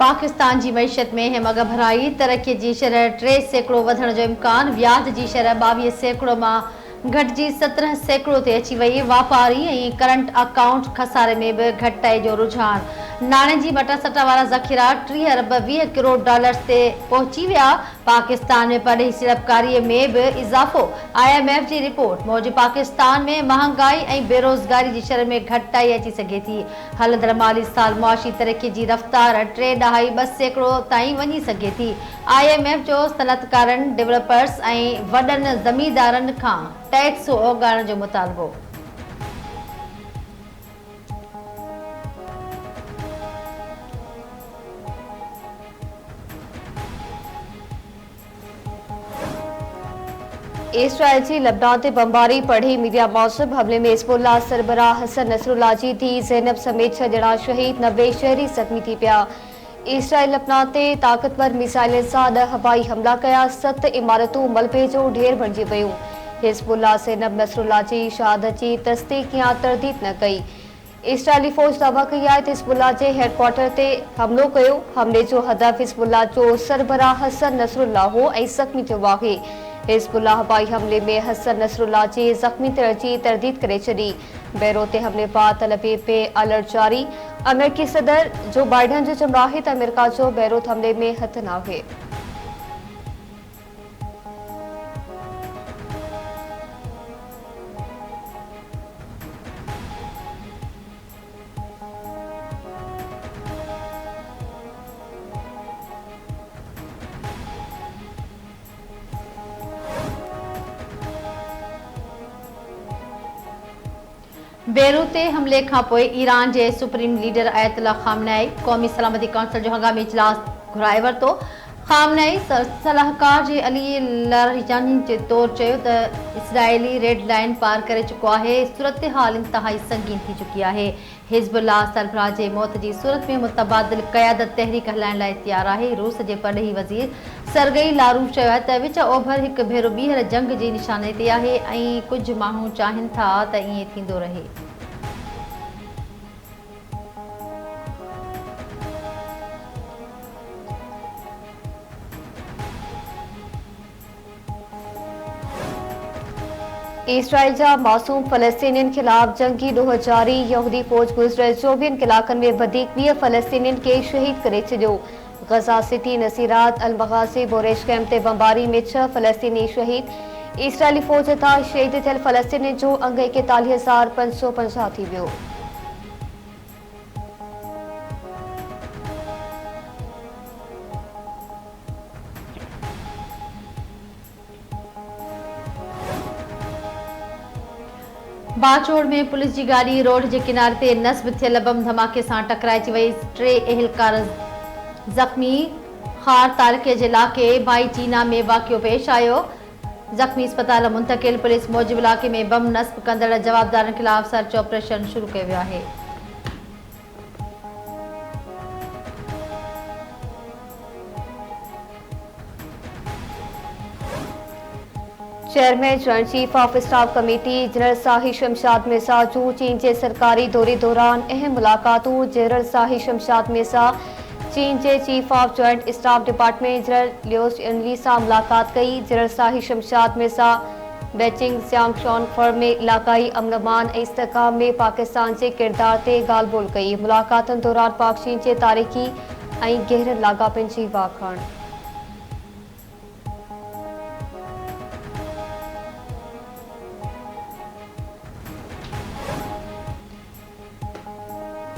पाकिस्तान जी मईशत में हिम घबराई। तरक्की जी शरह 3% वधण जो इम्कान। व्याज जी शरह 22% मां घटिजी 17% ते अची वई। वापारी ऐं करंट अकाउंट खसारे में भी घटाई जो रुझान। नाणे जी मटासटा वारा ज़ख़ीरा 30 अरब 20 करोड़ डॉलर्स ते पहुची विया। पाकिस्तान में पढ़ी सीड़पकारी में भी इज़ाफ़ो। IMF जी रिपोर्ट मौजूद पाकिस्तान में महंगाई ऐं बेरोज़गारी जी शरह में घटाई अची सघे थी। हलंदड़ माली साल मुआशी तरक्की जी रफ़्तार 3.2% ताईं वञी सघे थी। IMF जो सनअतकारनि, डेवलपर्स ऐं वॾनि ज़मींदारनि खां टैक्स ओगाइण जो मुतालबो। इसराइल जी लबनान ते बमबारी पढ़ी मीडिया मौसूब हमले में हिज़्बुल्लाह सरबराह हसन नसरुल्लाह जी धी ज़ैनब समेत 6 ॼणा शहीद, 90 शहरी ज़ख़्मी थी पिया। इसराइल लबनान ते ताक़तवर मिसाइलनि सां 10 हवाई हमला कया। 7 इमारतूं मलबे जो ढेर बणिजी वयूं। हिज़्बुल्लाह ज़ैनब नसरुल्लाह जी शहादत जी तस्दीक या तरदीद न कई। इसराइली फ़ौज दावा कई आहे त हिज़्बुल्लाह जे हेडक्वार्टर ते हमलो कयो। हमले जो हदफ़ हिज़्बुल्लाह जो सरबराह हसन नसरुल्लाह हो ऐं ज़ख़्मी थियो आहे। हिज़्बुल्लाह हवाई हमले में हसन नसरुल्लाह जी ज़ख़्मी थियण जी तरदीद करे छॾी। बैरो ते हमले बाद तल अवीव में अलर्ट जारी। अमेरिकी सदर जो बाइडन जो चवणु आहे त अमेरिका जो बैरूत हमले में हथ न आहे। बेरूत ते हमले खां पोइ ईरान जे सुप्रीम लीडर अयतुल्ला ख़ामनेई क़ौमी सलामती काउंसिल जो हंगामी इजलास घुराए वरितो। ख़ामनेई सलाहकार जे अली लारिजानी जे तौरु चयो त इसराइली रेड लाइन पार करे चुको आहे। सूरतहाल इंतहाई संगीन थी चुकी आहे। हिज़्बुल्लाह सरबराह जे मौत जी सूरत में मुतबादिल क़यादत तहरीक हलाइण लाइ तयारु आहे। रूस जे परॾेही वज़ीर सरगई लारूफ चयो आहे त विच ओभर हिकु भेरो ॿीहर जंग जी निशाने ते आहे ऐं कुझु माण्हू चाहिनि था त ईअं थींदो रहे। इसराइल जा मासूम फ़लस्तीनियुनि खिलाफ़ जंगी ॾोह जारी। यहूदी फ़ौज गुज़िरियल 24 कलाकनि में वधीक 20 फ़लस्तीनियुनि खे शहीद करे छॾियो। गज़ा सिटी, नसीरात, अल-मग़ाज़ी, बोरेश कैम्प ते बमबारी में 6 फ़लस्तीनी शहीद। इसराइली फ़ौज हथां शहीद थियल फ़लस्तीनियुनि जो अंग 41,550 थी वियो। बाचोड़ में पुलिस जी गाड़ी रोड जे किनारे ते नस्ब थियल बम धमाके सां टकराइजी वई। 3 एहलकार ज़ख़्मी। ख़ार तारिक़े जे इलाक़े भाई चीना में वाक़ियो पेश आयो। ज़ख़्मी अस्पताल मुंतक़िल। पुलिस मौजूदु इलाक़े में बम नस्ब कंदड़ जवाबदारनि ख़िलाफ़ सर्च ऑपरेशन शुरू कयो वियो आहे। Chairman joint chief of staff committee general Shahid Shamshad Mirza जूं चीन जे सरकारी दौरे दौरान अहम मुलाक़ातूं। जनरल शाही शमशाद मिर्ज़ा चीन जे chief of joint staff department general Liu Chenli सां मुलाक़ात कई। General Shahid Shamshad Mirza Beijing Xiangshan forum में इलाक़ाई अमन ऐं इस्तेहकाम में पाकिस्तान जे किरदार ते ॻाल्हि ॿोल कई। मुलाक़ातुनि दौरान पाक चीन जे तारीख़ी ऐं गहरनि लाॻापनि जी वाखाण।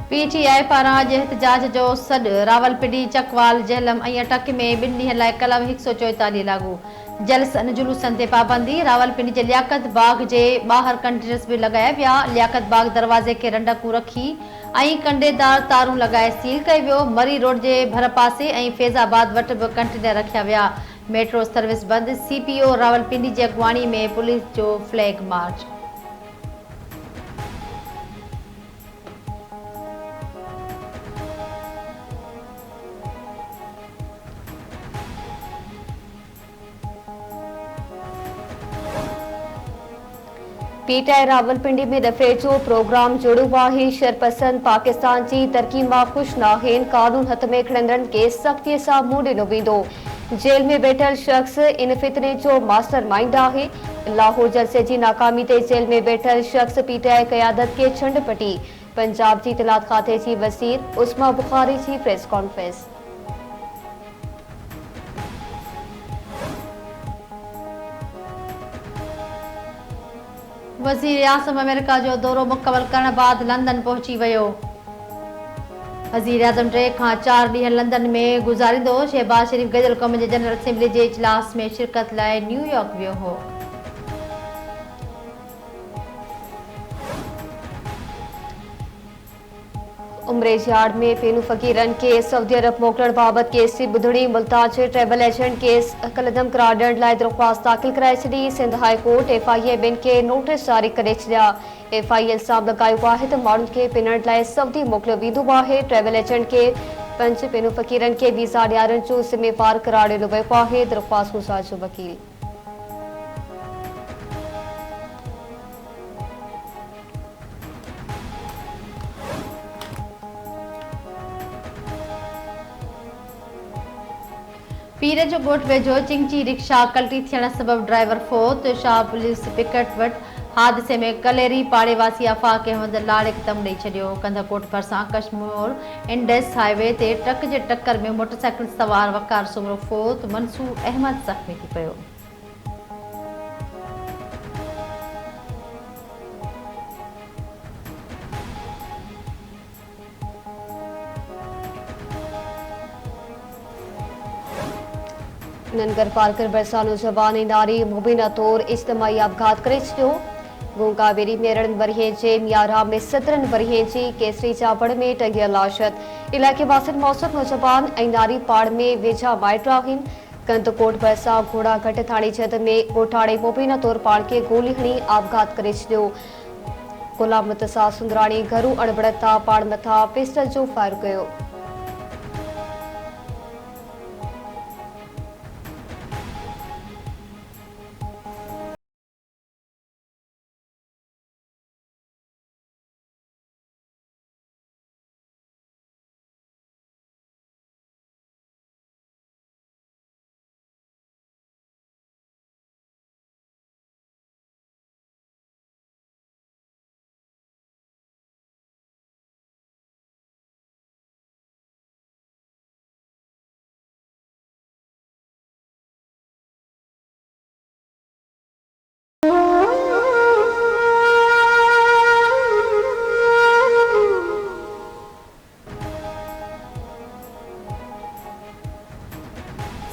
PTI पारां अॼु एहतजाज जो सॾु। रावलपिंडी, चकवाल, जहलम ऐं अटक में 2 ॾींहनि लाइ कलम 144 लागू। जलसनि जुलूसनि ते पाबंदी। रावलपिंडी जे लियाकत बाग जे ॿाहिरि कंटेनर्स बि लॻाया विया। लियाकत बाग दरवाज़े खे रंडकूं रखी ऐं कंडेदार तारूं लॻाए सील कयो वियो। मरी रोड जे भर पासे ऐं फैज़ाबाद वटि बि कंटेनर रखिया विया। मेट्रो सर्विस बंदि। CPO रावलपिंडी जी अॻुवाणी में पुलिस जो फ्लैग मार्च। पीटीआई रावलपिंडी में दफ़े जो प्रोग्राम जोड़ो आहे। शरपसंद पाकिस्तान जी तरक़ी मां ख़ुश नाहिन। कानून हथ में खणंदड़नि खे सख़्तीअ सां मुंहुं ॾिनो वेंदो। जेल में बैठल शख़्स इन फितने जो मास्टर माइंड आहे। लाहौर जलसे जी नाकामी ते जेल में बैठल शख़्स पीटीआई क़यादत के छंड पटी। पंजाब जी इतलात खाते जी वज़ीर उस्मा बुखारी जी प्रेस कॉन्फ्रेंस। वज़ीर आज़म अमेरिका जो दौरो मुकमल करण बाद लंदन पहुची वियो। वज़ीर आज़म 3 खां 4 ॾींहं लंदन में गुज़ारींदो। शहबाज शरीफ़ गदियल क़ौम जे जनरल असेंबली जे इजलास में शिरकत लाइ न्यूयॉर्क वियो हो। उमरेज यार्ड में पेनू फ़कीरन के सऊदी अरब मोकलण बाबत केस जी ॿुधणी। मुल्ताज ट्रेवल एजेंट केस कलदम करार ॾियण लाइ दरख़्वास्त दाख़िल कराए छॾी। सिंध हाई कोर्ट FIA ॿिनि खे नोटिस जारी करे छॾिया। FIA इल्ज़ाम लॻायो आहे त माण्हुनि खे पिनण लाइ सऊदी मोकिलियो वेंदो आहे। ट्रेवल एजेंट खे 5 पेनू फ़कीरन खे वीज़ा ॾियारण जो ज़िम्मेवार करार ॾिनो वियो आहे। दरख़्वास्त गुज़ार जो वकील पीर जो ॻोठ वेझो चिंची रिक्शा कल्टी थियण सबब ड्राइवर फोत। शाह पुलिस पिकट वटि हादसे में कलेरी पाड़े वासी आफ़ाक़ अहमद लाड़े दम ॾेई छॾियो। कंधकोट भरिसां कश्मीर इंडस हाईवे ते ट्रक जे टक्कर में मोटरसाइकिल सवार वकार सुमरो फोत। मंसूर अहमद ज़ख़्मी थी पियो। ननगर पार्कर भरिसां नौजवान ऐं नारी मुबीना तौर इज्तमाही आपघात करे छॾियो। गोंगावेरी में 11 वरियें जे मियारा में 17 वरियें जी केसरी जावड़ में टंगियल लाशत। इलाइक़े वासियुनि मौसूफ़ नौजवान ऐं नारी पाड़ में वेझा माइट आहिनि। कंदकोट भरिसां घोड़ाघट थाणे जद में ॻोठाणे मुबीना तौर पाण खे गोली हणी आपघात करे छॾियो। गुलामत सां सुंदराणी घरू अणबड़त तां पाण मथां पिस्टल जो फायर कयो।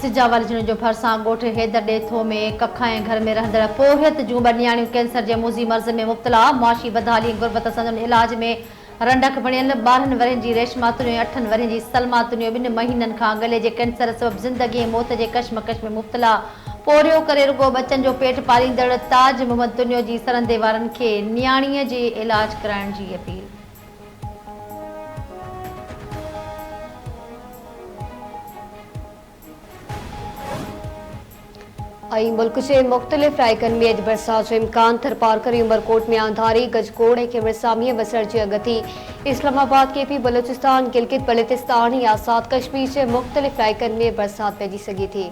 सिजावाली जिले जो भरिसां ॻोठ हैदर ॾेथो में कखा ऐं घर में रहंदड़ पोहियत जूं 2 न्याणियूं कैंसर जे मुज़ी मर्ज़ में मुब्तला। मुआशी बदहाली गुरबत संदन इलाज में रंडक बणियल 12 वरियनि जी रेशमा तुनियो ऐं 8 वरियनि जी सलमा तुनियो 2 महीननि खां गले जे कैंसर सबब ज़िंदगी ऐं मौत जे कशमकश में मुब्तला। पोरियो करे रुगो बच्चनि जो पेट पालींदड़ ताज मोहम्मद तुनियो जी सरंदे वारनि खे न्याणीअ जे इलाज कराइण जी अपील। मुल्क के मुख्तलिफ इलाइक़नि में अॼु बरसात जो इम्कान। थरपारकर उमरकोट में आंधारी गजकोड़ ऐं खिमरसामीअ बसर जी अगती। इस्लामाबाद KP बलूचिस्तान गिलगित बल्तिस्तान ऐं आज़ाद कश्मीर के मुख्तलिफ इलाइक़नि में बरसात पइजी सघे थी।